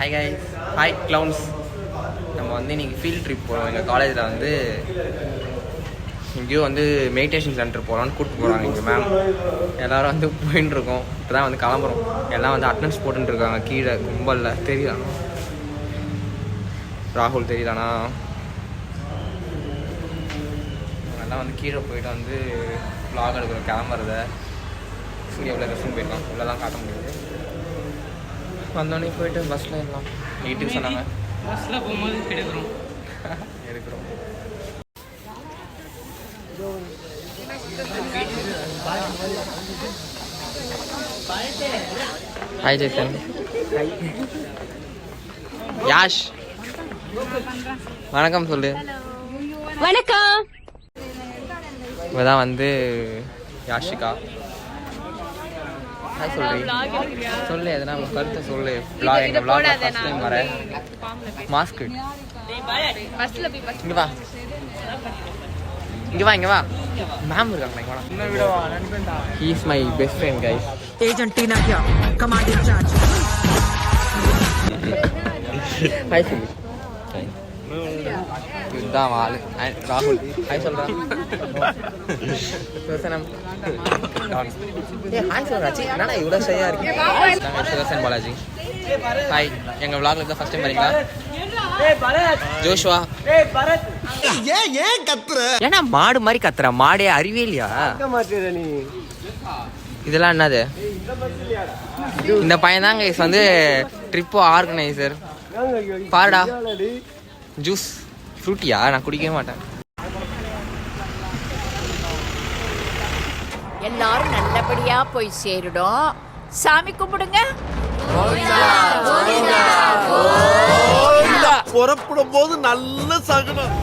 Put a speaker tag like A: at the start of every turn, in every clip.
A: Hi guys, hi clowns. நம்ம வந்து இன்றைக்கி ஃபீல்ட் ட்ரிப் போகிறோம். எங்கள் காலேஜில் வந்து எங்கேயோ வந்து மெடிடேஷன் சென்டர் போகலான்னு கூப்பிட்டு போகிறாங்க எங்கள் மேம். எல்லோரும் வந்து போயின்னு இருக்கோம். இப்போ தான் வந்து கிளம்புறோம். எல்லாம் வந்து அட்டனன்ஸ் போட்டுருக்காங்க கீழே கும்பலில். தெரியுதாண்ணா ராகுல்? தெரியுதாண்ணா? எல்லாம் வந்து கீழே போயிட்டு வந்து vlog எடுக்கிறோம் கிளம்புறத. சூர்யாவில் ரெஸ்ட்ரூம் போயிருக்கான், உள்ளெல்லாம் காட்ட முடியாது. வந்தோடனே போயிட்டு பஸ்ஸில் எல்லாம் வீட்டுக்கு சொன்னாங்க. பஸ்ஸில் போகும்போது எடுக்கிறோம். ஹாய் ஜெய்சன். யாஷ் வணக்கம் சொல்லு.
B: வணக்கம்.
A: இவதான் வந்து யாஷிகா. ஹாய் சொல்லு எதனா உங்க கருத்தை சொல்லு. எங்க vlog ஃபர்ஸ்ட் டைம் வரேன். மாஸ்க் இங்க வா, இங்க வா. மேம் இருக்காங்க. இங்க வா. இன்னொரு வீடியோ நண்பன்டா. He is my best friend guys.
C: Agent Tina கியா கமாண்ட் இன் சார்ஜ்.
A: ஹாய் சொல்லு. இதுதான் வாள். ராகுல் ஹாய் சொல்றா. சுதர்சனம் ஹாய் சொல்றாச்சி. என்னடா இவ்வளோ ஷையா இருக்கு? நாங்கள் சுதர்சன் பாலாஜி. ஹாய். எங்கள் vlogல தான் ஃபர்ஸ்ட் டைம் வரீங்களா? ஜோஷ்வா.
C: ஏன் கத்துற?
A: ஏன்னா மாடு மாதிரி கத்துற. மாடே அறிவே இல்லையா? இதெல்லாம் என்னது? இந்த பையன் தாங்க வந்து ட்ரிப்பு ஆர்கனைசர். பாருடா ஜூஸ் ஃப்ரூட்டியா? நான் குடிக்கவே மாட்டேன்.
B: எல்லாரும் நல்லபடியா போய் சேருடும். சாமி கும்பிடுங்க.
C: புறப்படும் போது நல்ல சகுனம்.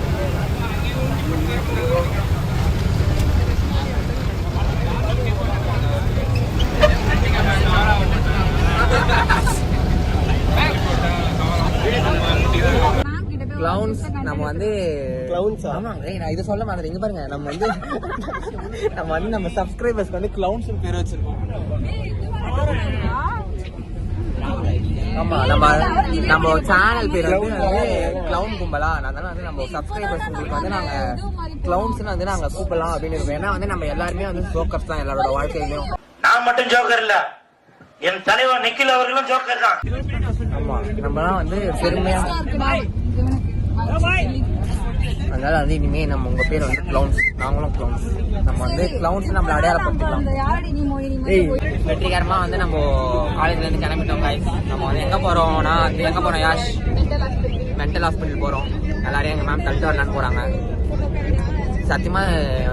A: கிளவுன்ஸ். நம்ம வந்து ஆமாங்க. நான் இதை சொல்ல மாதிரி. இங்க பாருங்க, நம்ம வந்து நம்ம சப்ஸ்கிரைபர்ஸ்க்கு வந்து கிளவுன்ஸ் பேர் வச்சிருக்கோம். ஆமா, நம்ம சேனல் பேர் வந்து கிளவுன் கும்பலா. அதனால வந்து நம்ம சப்ஸ்கிரைபர்ஸ்க்கு வந்து நாங்க கிளவுன்ஸ்னு வந்து நாங்க கூப்பிடலாம் அப்படின்னு இருக்கோம். ஏன்னா வந்து நம்ம எல்லாருமே வந்து ஜோக்கர்ஸ் தான் எல்லாரோட வாழ்க்கையிலும்.
D: நான் மட்டும் ஜோக்கர் இல்ல, என் தலைவர் நிக்கில் அவர்களும் ஜோக்கர் தான்.
A: ஆமா, நம்மலாம் வந்து பெருமையா. அதனால வந்து இனிமே நம்ம உங்க பேர் வந்து கிளவுன்ஸ், நாங்களும் கிளவுன்ஸ். நம்ம வந்து கிளவுன்ஸ் நம்மள அடையாளப்படுத்திக்கலாம். வெற்றிகரமா வந்து நம்ம காலேஜ்ல இருந்து கிளம்பிட்டோம் guys. நம்ம வந்து எங்க போறோம்னா வந்து எங்க போறோம் யாஷ்? மென்டல் ஹாஸ்பிட்டல் போறோம். எல்லாரையும் எங்க மேம் தள்ளிட்டு வரலான்னு போறாங்க. சத்தியமா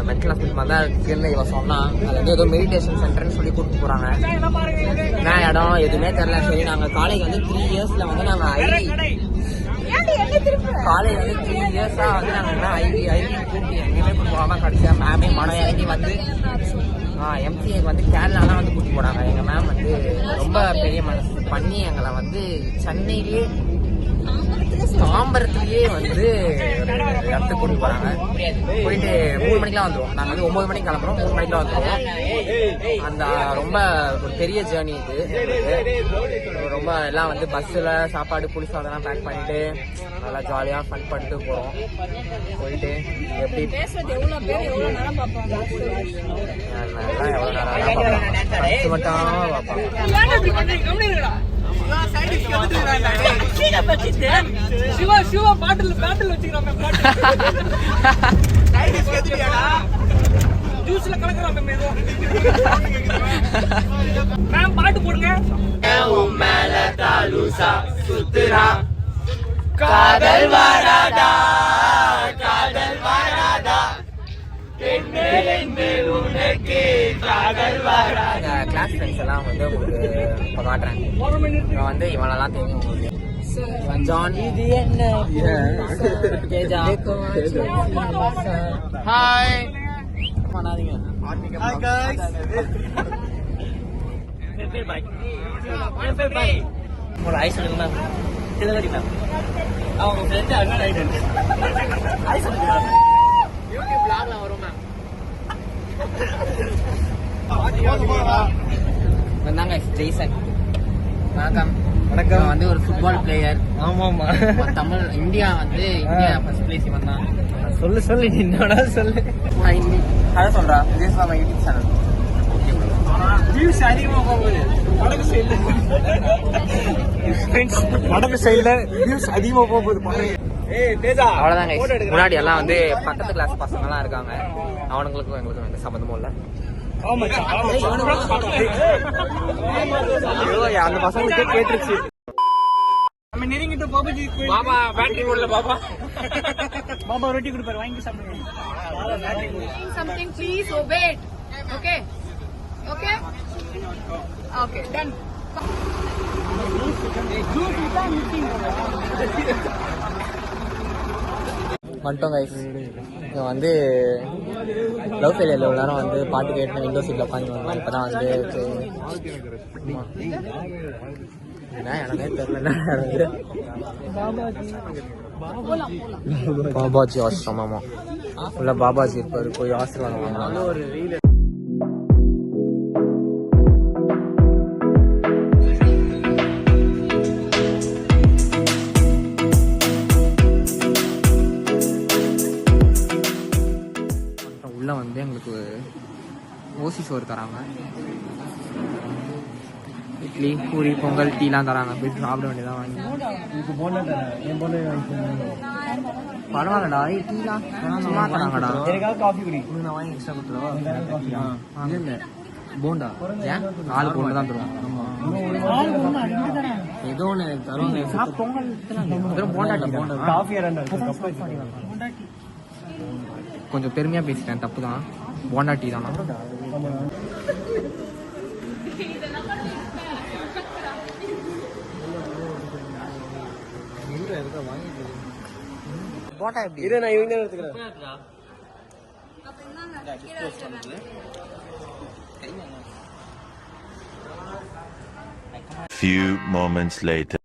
A: மென்டல் ஹாஸ்பிட்டல் மாதிரி தான் இருக்குன்னு இவ சொன்னா. அது வந்து ஏதோ மெடிடேஷன் சென்டர்னு சொல்லி கூப்பிட்டு போறாங்க. என்ன இடம் எதுவுமே தெரியல. சரி, நாங்க காலேஜ் வந்து 3 இயர்ஸ்ல வந்து நாங்க காலேஜ் வந்து 3 இயர்ஸா வந்து நாங்க என்ன ஐடி கூப்பிட்டு எங்கேயுமே கூப்பிட்டு போகாம கடைசியா மேமே மனம் இறங்கி வந்து எம்சிஏக்கு வந்து கேரளாலாம் வந்து கூப்பிட்டு போனாங்க. எங்க மேம் வந்து ரொம்ப பெரிய மனசு பண்ணி எங்களை வந்து சென்னையிலேயே தாம்பரத்துலயே வந்து இடத்துக்கு கூட்டிட்டு போறாங்க. போயிட்டு 3 மணிக்கெல்லாம் வந்துடும். நாங்கள் வந்து 9 மணிக்கு கிளம்புறோம், 3 மணிக்கெல்லாம் வந்துடுவோம். அந்த ரொம்ப ஒரு பெரிய ஜேர்னி இது. ரொம்ப எல்லாம் வந்து பஸ்ஸில் சாப்பாடு புளி சாதம்லாம் பேக் பண்ணிட்டு நல்லா ஜாலியாக ஃபன் பண்ணிட்டு போகிறோம். போயிட்டு எப்படி எவ்வளோ நேரம் பார்ப்பாங்க.
E: சிவா பாட்டில் வச்சுக்கிறான். ஜூஸ்ல கலக்குறான். மேம் பாட்டு போடுங்க. காதல் வராதா
A: கிளாஸ் ஃப்ரெண்ட்ஸ் எல்லாம் வந்து உங்களுக்கு இப்போ காட்டுறேன். இவன் வந்து இவனெல்லாம் தெரியும் உங்களுக்கு. ஜான் இது என்ன? ஹாய் பண்ணாதீங்க. ஒரு ஐஸ் சொல்லுங்க மேம். டெலிவரி மேம் அவங்க ஃப்ரெண்டு அண்ணன் ஐஸ் சொல்லுங்க. யூடியூப் vlogல வரும் மேம். வந்தாங்க ஜெய்சன். வணக்கம். இவன் வந்து ஒரு ஃபுட்பால் பிளேயர்.
F: ஆமாமா.
A: தமிழ் இந்தியா ஃபர்ஸ்ட் பிளேஸ் இவன் தான்.
F: சொல்லு என்னடா சொல்லு.
A: அதான் சொல்றா, this is my YouTube channel.
E: Views அதிகமா போகுது வடக்கு சைடுல வியூஸ் அதிகமா போகுது பாருங்க.
A: அவ்வளவுதான் guys. முன்னாடி எல்லாம் வந்து பக்கத்து கிளாஸ் பசங்க எல்லாம் இருக்காங்க. அவனுங்களுக்கும் எங்களுக்கும் எந்த சம்பந்தமும் இல்ல. அந்த பசங்களுக்கு கேட்டுருச்சு.
E: நம்ம நெருங்கிட்டு பாபாஜி பாபா பேட்டரி ஓடல பாபா ரொட்டி கொடுப்பாரு வாங்கி சாப்பிடுங்க.
B: Something please obey it. Okay? Okay? Okay, done.
A: வந்துட்டோம் கைஸ். இவன் வந்து லவ் ஃபெயிலியர் எவ்வளோ நேரம் வந்து பாட்டு கேட்டு விண்டோ சீட்டில் உட்காந்து வந்தான். இப்போ தான் வந்து என்ன எனக்கே தெரியல. பாபாஜி ஆசிரமமா உள்ள பாபாஜி இருப்பாரு, போய் ஆசீர்வாதம் வாங்கலாம். ஒரு ரீல் உள்ள வந்து எங்களுக்கு ஓசி சோறு தராங்க. இட்லி பூரி பொங்கல் டீலாம் தராங்க. போய் சாப்பிட வேண்டியதான் வாங்கி. பரவாயில்லடா, டீலாம் சும்மா தராங்கடா.
F: காஃபி குடி.
A: நான் வாங்கி எக்ஸ்ட்ரா கொடுத்துருவா. இல்லை போண்டா ஏன் 4 போண்டா தான் தருவாங்க. ஏதோ ஒன்று தருவாங்க. பொங்கல் போண்டா
F: காஃபி
A: கொஞ்சம் பெருமையா பேசிட்டேன், தப்பு தான். போண்டா டீ தானா? போண்டா எப்படி?
F: இரு நான் இவங்க எடுத்துக்கிறேன்.
G: Few moments later.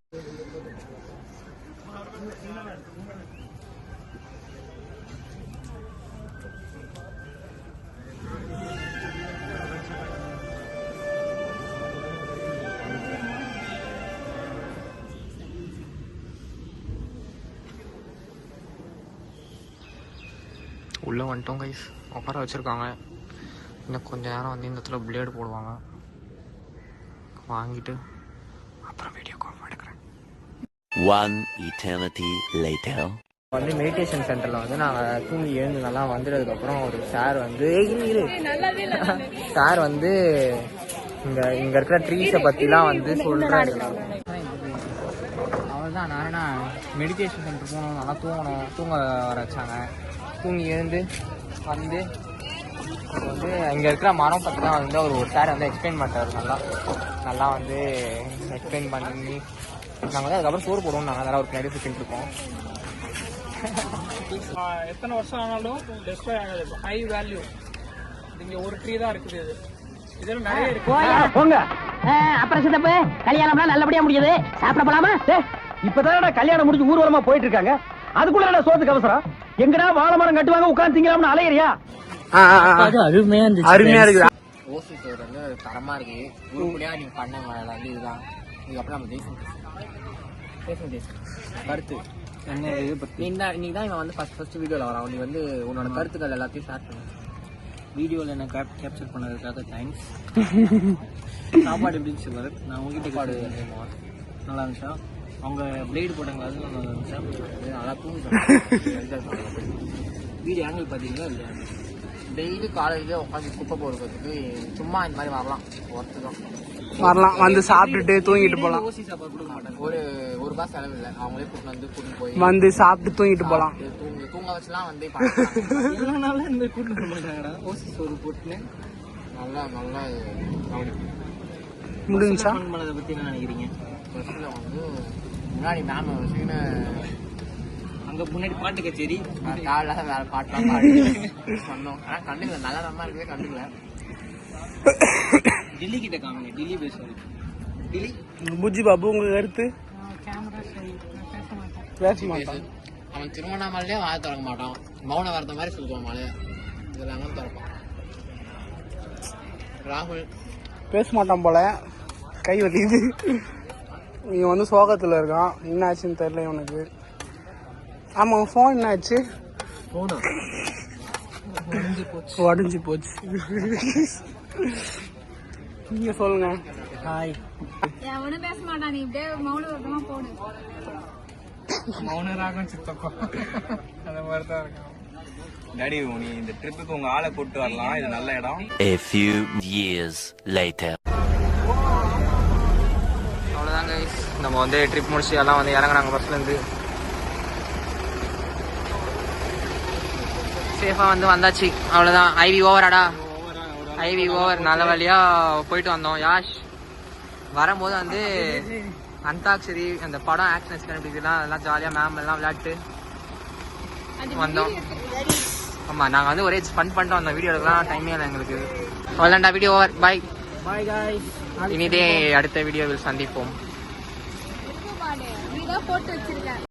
A: உள்ளே வந்துட்டோம் கைஸ். உட்கார வச்சுருக்காங்க. இன்னும் கொஞ்சம் நேரம் வந்து இந்த இடத்துல பிளேடு போடுவாங்க. வாங்கிட்டு அப்புறம் வீடியோ கால் எடுக்கிறேன்.
G: One eternity later.
A: வந்து மெடிடேஷன் சென்டரில் வந்து நாங்கள் தூங்கி எழுந்து நல்லா வந்துடுறதுக்கப்புறம் ஒரு சார் வந்து சார் வந்து இங்கே இருக்கிற ட்ரீஸை பற்றிலாம் வந்து சொல்கிறாரு. அவ்வளோதான். நான் என்ன மெடிடேஷன் சென்டர் போகணும், நல்லா தூங்க வர வச்சாங்க. தூங்கி எழுந்து வந்து வந்து இங்கே இருக்கிற மரம் பற்றி தான் வந்து ஒரு சார் வந்து எக்ஸ்பிளைன் பண்ணுறாரு. நல்லா வந்து எக்ஸ்பிளைன் பண்ணி நாங்கள் வந்து அதுக்கப்புறம் சோறு போடுவோம். நாங்கள் அதெல்லாம் ஒரு பின்னாடி சுற்றிட்டு இருக்கோம்.
E: எத்தனை வருஷம் ஆனாலும் டெஸ்ட்ராய் ஆகாது. High value. இங்க ஒரு ட்ரீ தான் இருக்குது. இது இதெல்லாம் நிறைய இருக்கு.
H: போங்க. அப்புறம் சித்தப்பு கல்யாணம்லாம் நல்லபடியா முடியுது. சாப்பிட போலாமா?
F: இப்பதான் கல்யாணம் முடிஞ்சு ஊர்வலமா போயிட்டு இருக்காங்க. அதுக்குள்ள சோத்துக்கு அவசரம். எங்கடா வாழை மரம் கட்டுவாங்க உட்காந்து திங்கலாம்னு அலையறியா?
A: அருமையா இருக்கு. ஓசி சோறு வந்து தரமா இருக்கு. உருப்படியா நீங்க பண்ண வந்து இதுதான். இதுக்கப்புறம் நம்ம தேசம் கருத்து என்ன இது பத்தி நீ தான் இவன் வந்து ஃபர்ஸ்ட் வீடியோல வரான். நீ வந்து உன்னோட கருத்துக்கள் எல்லாத்தையும் ஷேர் பண்ணு. வீடியோவில் என்ன கேப்சர் பண்ணதுக்காக தேங்க்ஸ். சாப்பாடு எப்படி இருந்துச்சு பாரு. நான் உங்ககிட்ட சாப்பாடு நல்லா இருந்துச்சா? அவங்க பிளேடு போட்டாங்க, அது நல்லா இருந்துச்சா? நல்லா தூங்கிட்டேன். வீடியோ ஆங்கிள் பார்த்தீங்களா இல்லையா? டெய்லி காலையிலே உட்காந்து குப்பை போடுறதுக்கு சும்மா இந்த மாதிரி வரலாம். ஒர்த்து தான்
E: வரலாம். வந்து சாப்பிட்டுட்டு தூங்கிட்டு போகலாம்.
A: ஓசி சாப்பாடு கொடுக்க மாட்டாங்க. ஒரு ரூபாய் செலவு இல்லை. அவங்களே கூட்டிட்டு போய்
E: வந்து சாப்பிட்டு தூங்கிட்டு போகலாம்.
A: தூங்க வச்சுலாம் வந்து
E: எவ்வளோ இந்த கூட்டிட்டு போக மாட்டாங்கடா. ஓசி சோறு போட்டுன்னு
A: நல்லா
E: முடிஞ்சா
A: பண்ணதை பற்றி என்ன நினைக்கிறீங்க? பஸ்ஸில் வந்து முன்னாடி மேம் வச்சுக்கின்னு அங்கே முன்னாடி பாட்டு கச்சேரி காலைல வேறு பாட்டுலாம் பாடி பண்ணோம். ஆனால் கண்டுக்கல. நல்லா நல்லா இருக்கவே கண்டுக்கல. டில்லி கிட்ட காமிங்க. டில்லி பேசுவாரு. டில்லி
E: புஜ்ஜி பாபு உங்க கருத்து? பேச மாட்டான்.
A: அவன் திருவண்ணாமலையே வாய திறக்க மாட்டான். மௌன வரத மாதிரி சொல்லுவான். மலையை இதெல்லாம் அங்கே திறப்பான். ராகுல்
E: பேச மாட்டான் போல. கை வலிக்குது. இவன் வந்து சோகத்தில் இருக்கான். என்ன ஆச்சுன்னு தெரியல இவனுக்கு. ஆமாம், ஃபோன் என்ன ஆச்சு? உடஞ்சி போச்சு. நீங்க சொல்லுங்க. ஹாய்.
I: எவனும் பேச மாட்டான், நீ இப்படியே மௌனமா போடு.
E: மௌனராகம் சித்தப்பா அந்த மாதிரி தான் இருக்கான்.
J: டாடி நீ இந்த ட்ரிப்புக்கு உங்க ஆளை கூட்டு வரலாம், இது நல்ல இடம்.
G: A few years later.
A: அவ்வளோதான் கைஸ், நம்ம வந்து ட்ரிப் முடிச்சு எல்லாம் வந்து இறங்குறாங்க பஸ்லேருந்து. சேஃபாக வந்து வந்தாச்சு. அவ்வளோதான். ஐவி ஓவராடா? IV over. நல்ல வழியாக போயிட்டு வந்தோம். யாஷ் வரும்போது வந்து அந்தாக்ஷரி அந்த படம் ஆக்ஷன்ஸ் கண்டுபிடிக்கலாம், அதெல்லாம் ஜாலியாக மேம் எல்லாம் விளையாட்டு வந்தோம். ஆமாம், நாங்கள் வந்து ஒரே ஃபன் பண்ணிட்டு வந்தோம். வீடியோ எடுக்கலாம் டைமே இல்லை எங்களுக்கு. அவ்வளோதான்டா, வீடியோ ஓவர். பாய்
E: பாய் காய்ஸ்.
A: இனிதே அடுத்த வீடியோவில் சந்திப்போம்.
I: போட்டு வச்சிருக்கேன்.